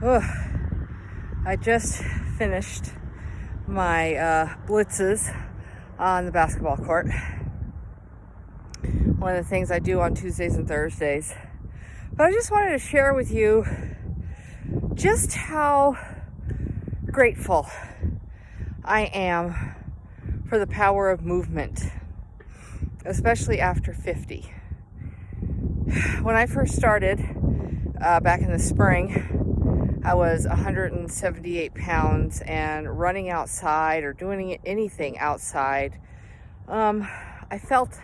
Ugh. I just finished my blitzes on the basketball court. One of the things I do on Tuesdays and Thursdays. But I just wanted to share with you just how grateful I am for the power of movement, especially after 50. When I first started back in the spring, I was 178 pounds, and running outside or doing anything outside, I felt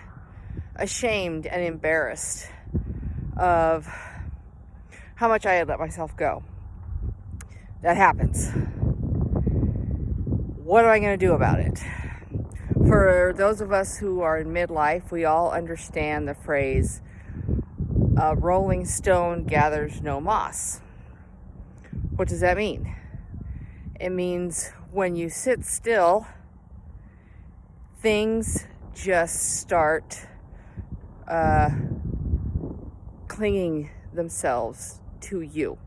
ashamed and embarrassed of how much I had let myself go. That happens. What am I going to do about it? For those of us who are in midlife, we all understand the phrase, a rolling stone gathers no moss. What does that mean? It means when you sit still, things just start clinging themselves to you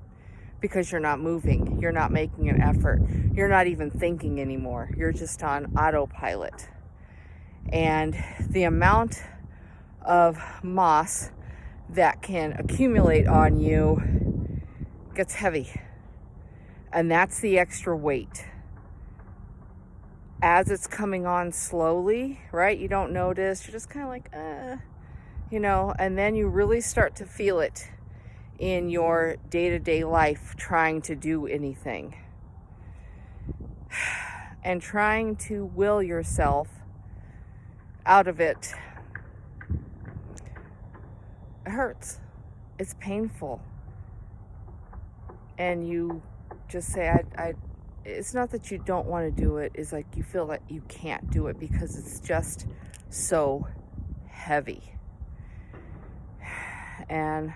because you're not moving, you're not making an effort, you're not even thinking anymore, you're just on autopilot. And the amount of moss that can accumulate on you gets heavy. And that's the extra weight. As it's coming on slowly, right? You don't notice. You're just kind of like, and then you really start to feel it in your day-to-day life trying to do anything. And trying to will yourself out of it. It hurts. It's painful. And you just say, it's not that you don't want to do it. It's like you feel that you can't do it because it's just so heavy. And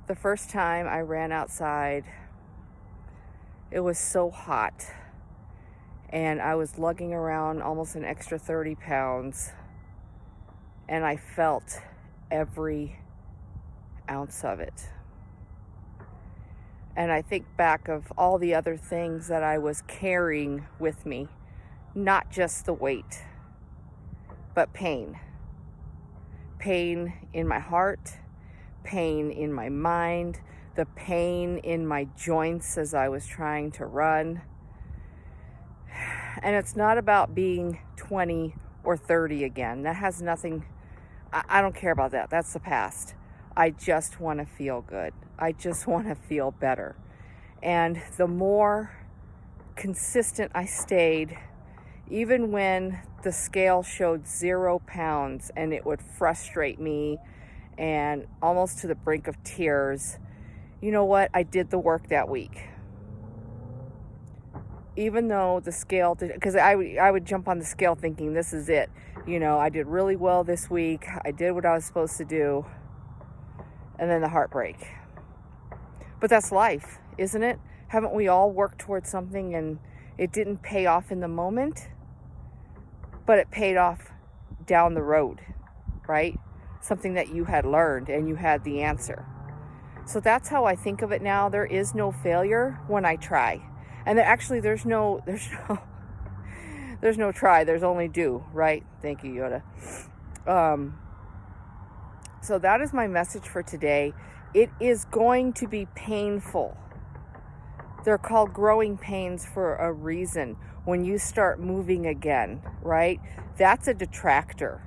the first time I ran outside, it was so hot. And I was lugging around almost an extra 30 pounds. And I felt every ounce of it. And I think back of all the other things that I was carrying with me, not just the weight, but pain. Pain in my heart, pain in my mind, the pain in my joints as I was trying to run. And it's not about being 20 or 30 again. That has nothing, I don't care about that. That's the past. I just want to feel good. I just want to feel better. And the more consistent I stayed, even when the scale showed 0 pounds and it would frustrate me and almost to the brink of tears, you know what? I did the work that week. Even though the scale did, because I would jump on the scale thinking this is it. I did really well this week. I did what I was supposed to do. And then the heartbreak. But that's life, isn't it? Haven't we all worked towards something and it didn't pay off in the moment, but it paid off down the road, right? Something that you had learned and you had the answer. So that's how I think of it now. There is no failure when I try. And actually there's no try, there's only do, right? Thank you, Yoda. So that is my message for today. It is going to be painful. They're called growing pains for a reason. When you start moving again, right? That's a detractor.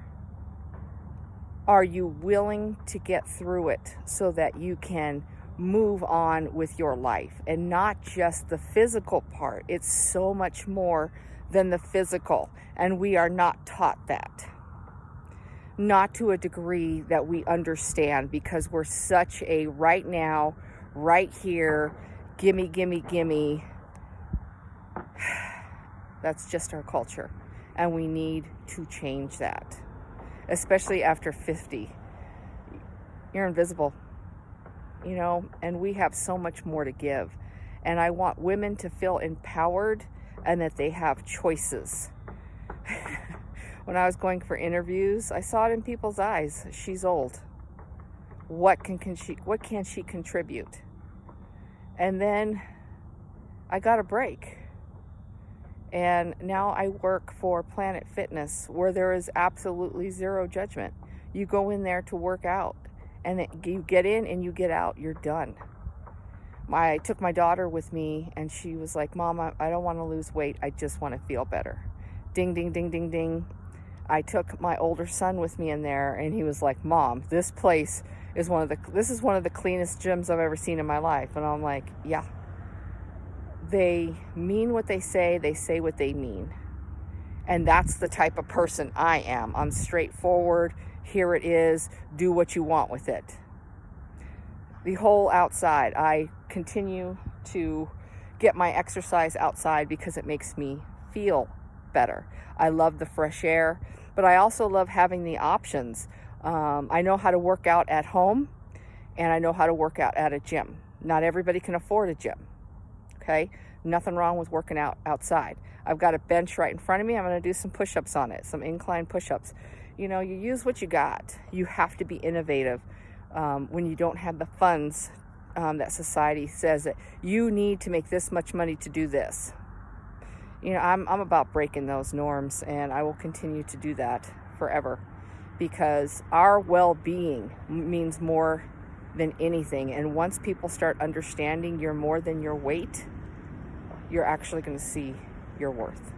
Are you willing to get through it so that you can move on with your life and not just the physical part? It's so much more than the physical, and we are not taught that. Not to a degree that we understand, because we're such a right now, right here, gimme, gimme, gimme. That's just our culture. And we need to change that. Especially after 50. You're invisible. And we have so much more to give. And I want women to feel empowered and that they have choices. When I was going for interviews, I saw it in people's eyes. She's old. What can she contribute? And then I got a break. And now I work for Planet Fitness, where there is absolutely zero judgment. You go in there to work out, and you get in and you get out. You're done. I took my daughter with me, and she was like, Mom, I don't want to lose weight. I just want to feel better. Ding, ding, ding, ding, ding. I took my older son with me in there, and he was like, Mom, this place is one of the cleanest gyms I've ever seen in my life. And I'm like, yeah. They mean what they say what they mean. And that's the type of person I am. I'm straightforward. Here it is. Do what you want with it. The whole outside, I continue to get my exercise outside because it makes me feel better. I love the fresh air, but I also love having the options. I know how to work out at home, and I know how to work out at a gym. Not everybody can afford a gym. Okay, nothing wrong with working out outside. I've got a bench right in front of me. I'm going to do some push-ups on it, some incline push-ups. You know, you use what you got. You have to be innovative when you don't have the funds that society says that you need to make this much money to do this. You know, I'm about breaking those norms, and I will continue to do that forever, because our well-being means more than anything. And once people start understanding you're more than your weight, you're actually going to see your worth.